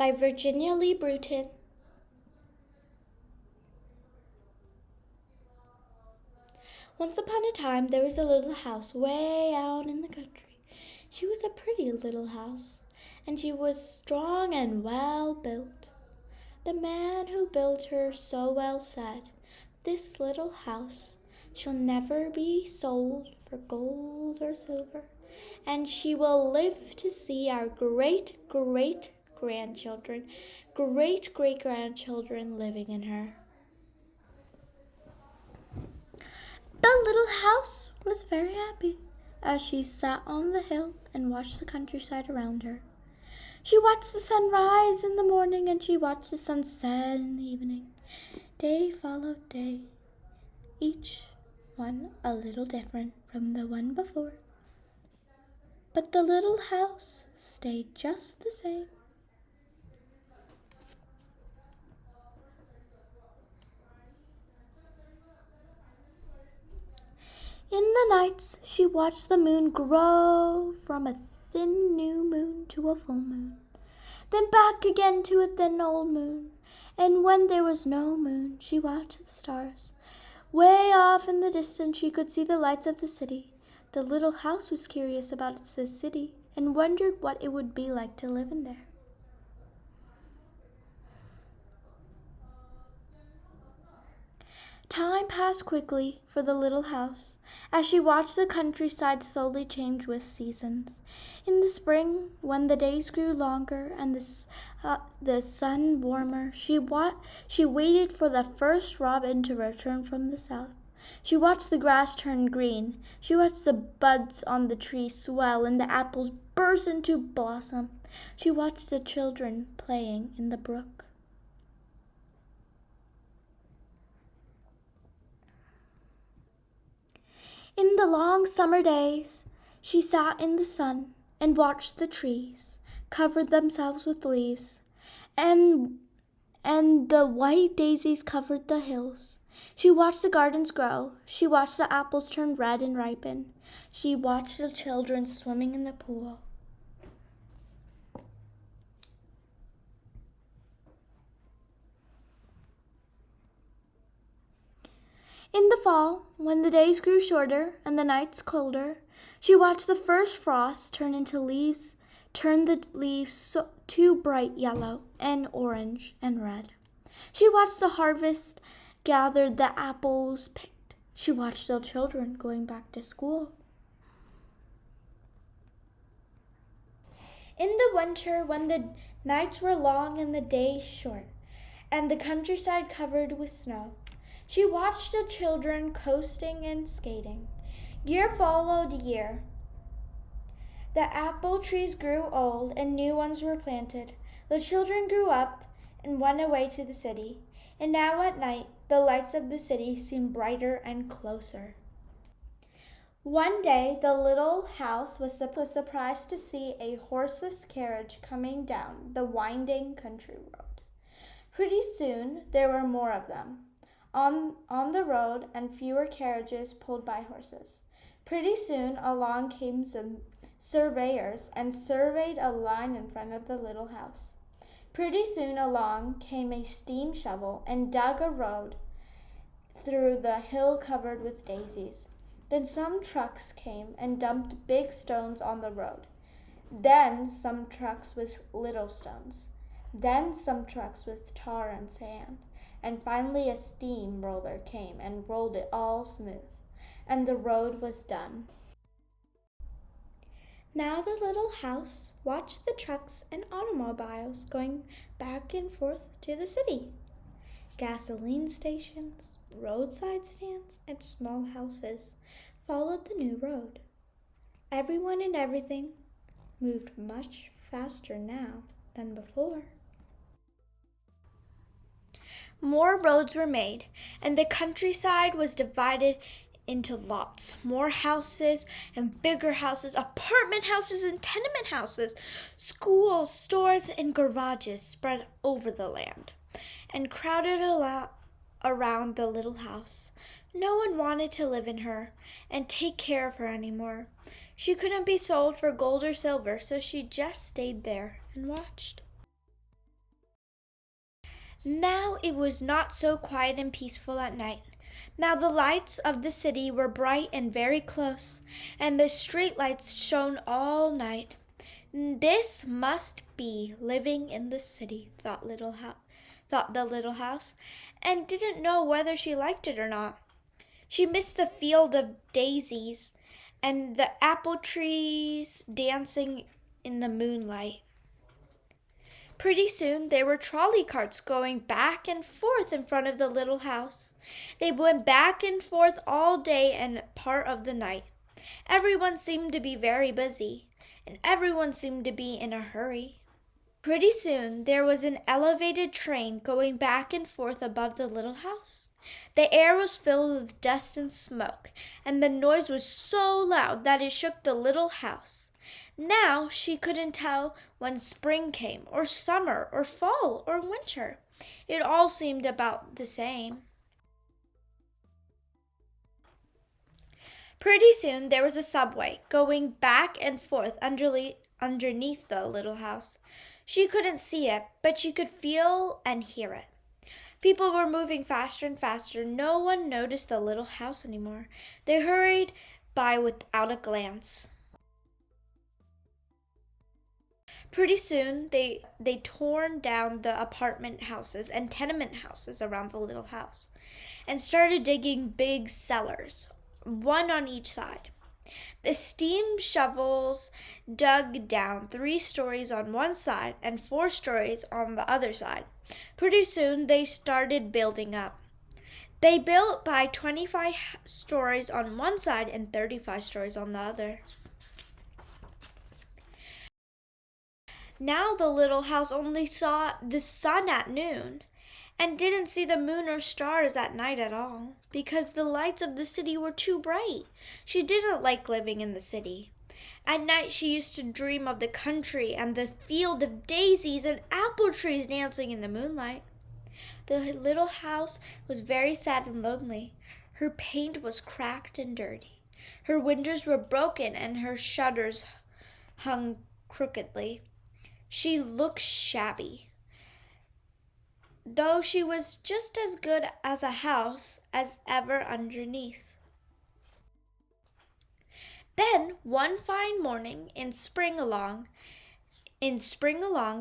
by Virginia Lee Burton. Once upon a time, there was a little house way out in the country. She was a pretty little house, and she was strong and well built. The man who built her so well said, "This little house shall never be sold for gold or silver, and she will live to see our great-great-grandchildren living in her." The little house was very happy as she sat on the hill and watched the countryside around her. She watched the sun rise in the morning and she watched the sun set in the evening. Day followed day, each one a little different from the one before. But the little house stayed just the same. In the nights, she watched the moon grow from a thin new moon to a full moon, then back again to a thin old moon. And when there was no moon, she watched the stars. Way off in the distance, she could see the lights of the city. The little house was curious about the city and wondered what it would be like to live in there. Time passed quickly for the little house as she watched the countryside slowly change with seasons. In the spring, when the days grew longer and the sun warmer, she waited for the first robin to return from the south. She watched the grass turn green. She watched the buds on the trees swell and the apples burst into blossom. She watched the children playing in the brook. In the long summer days, she sat in the sun and watched the trees cover themselves with leaves, and the white daisies covered the hills. She watched the gardens grow. She watched the apples turn red and ripen. She watched the children swimming in the pool. In the fall, when the days grew shorter and the nights colder, she watched the first frost turn the leaves to bright yellow and orange and red. She watched the harvest gathered, the apples picked. She watched the children going back to school. In the winter, when the nights were long and the days short, and the countryside covered with snow, she watched the children coasting and skating. Year followed year. The apple trees grew old and new ones were planted. The children grew up and went away to the city. And now at night, the lights of the city seemed brighter and closer. One day, the little house was surprised to see a horseless carriage coming down the winding country road. Pretty soon, there were more of them on the road and fewer carriages pulled by horses. Pretty soon along came some surveyors and surveyed a line in front of the little house. Pretty soon along came a steam shovel and dug a road through the hill covered with daisies. Then some trucks came and dumped big stones on the road. Then some trucks with little stones. Then some trucks with tar and sand. And finally a steam roller came and rolled it all smooth, and the road was done. Now the little house watched the trucks and automobiles going back and forth to the city. Gasoline stations, roadside stands, and small houses followed the new road. Everyone and everything moved much faster now than before. More roads were made, and the countryside was divided into lots. More houses and bigger houses, apartment houses and tenement houses, schools, stores, and garages spread over the land and crowded around the little house. No one wanted to live in her and take care of her anymore. She couldn't be sold for gold or silver, so she just stayed there and watched. Now it was not so quiet and peaceful at night. Now the lights of the city were bright and very close, and the street lights shone all night. This must be living in the city, thought the little house, and didn't know whether she liked it or not. She missed the field of daisies and the apple trees dancing in the moonlight. Pretty soon there were trolley carts going back and forth in front of the little house. They went back and forth all day and part of the night. Everyone seemed to be very busy, and everyone seemed to be in a hurry. Pretty soon there was an elevated train going back and forth above the little house. The air was filled with dust and smoke, and the noise was so loud that it shook the little house. Now she couldn't tell when spring came, or summer, or fall, or winter. It all seemed about the same. Pretty soon there was a subway going back and forth underneath the little house. She couldn't see it, but she could feel and hear it. People were moving faster and faster. No one noticed the little house anymore. They hurried by without a glance. Pretty soon, they torn down the apartment houses and tenement houses around the little house and started digging big cellars, one on each side. The steam shovels dug down 3 stories on one side and 4 stories on the other side. Pretty soon, they started building up. They built by 25 stories on one side and 35 stories on the other. Now the little house only saw the sun at noon and didn't see the moon or stars at night at all because the lights of the city were too bright. She didn't like living in the city. At night she used to dream of the country and the field of daisies and apple trees dancing in the moonlight. The little house was very sad and lonely. Her paint was cracked and dirty. Her windows were broken and her shutters hung crookedly. She looked shabby, though she was just as good as a house as ever underneath. Then one fine morning in spring along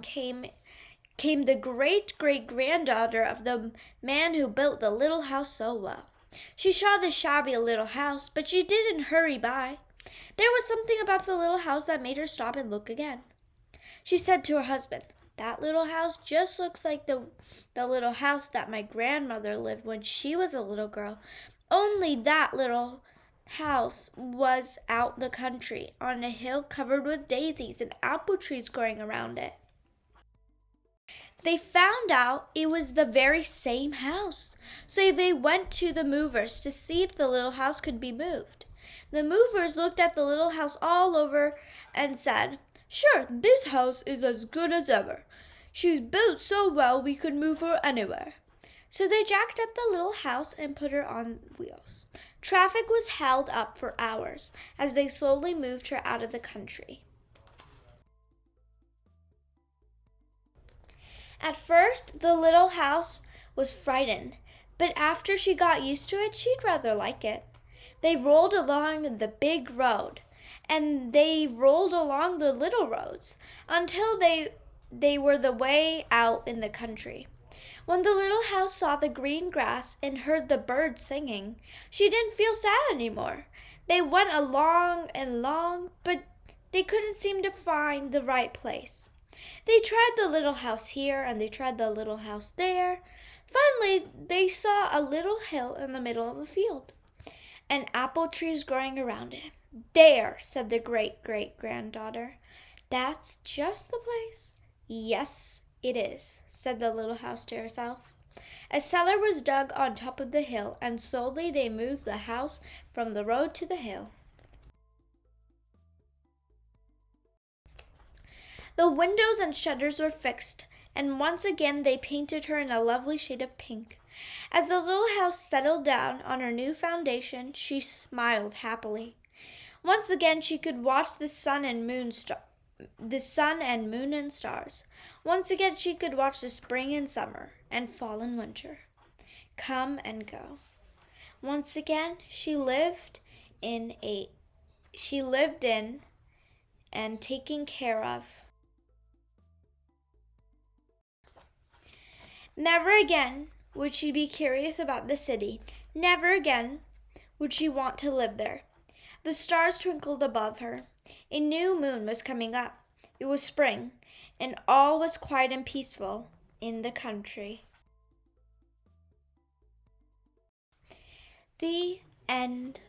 came the great-great-granddaughter of the man who built the little house so well. She saw the shabby little house, but she didn't hurry by. There was something about the little house that made her stop and look again. She said to her husband, "That little house just looks like the little house that my grandmother lived when she was a little girl. Only that little house was out the country, on a hill covered with daisies and apple trees growing around it." They found out it was the very same house, so they went to the movers to see if the little house could be moved. The movers looked at the little house all over and said, "Sure, this house is as good as ever. She's built so well we could move her anywhere." So they jacked up the little house and put her on wheels. Traffic was held up for hours as they slowly moved her out of the country. At first, the little house was frightened, but after she got used to it, she'd rather like it. They rolled along the big road, and they rolled along the little roads until they were the way out in the country. When the little house saw the green grass and heard the birds singing, she didn't feel sad anymore. They went along and along, but they couldn't seem to find the right place. They tried the little house here and they tried the little house there. Finally, they saw a little hill in the middle of a field and apple trees growing around it. "There," said the great-great-granddaughter. "That's just the place." "Yes, it is," said the little house to herself. A cellar was dug on top of the hill, and slowly they moved the house from the road to the hill. The windows and shutters were fixed, and once again they painted her in a lovely shade of pink. As the little house settled down on her new foundation, she smiled happily. Once again she could watch the sun and moon the sun and moon and stars. Once again she could watch the spring and summer and fall and winter come and go. Once again she lived in and taken care of. Never again would she be curious about the city. Never again would she want to live there. The stars twinkled above her. A new moon was coming up. It was spring, and all was quiet and peaceful in the country. The end.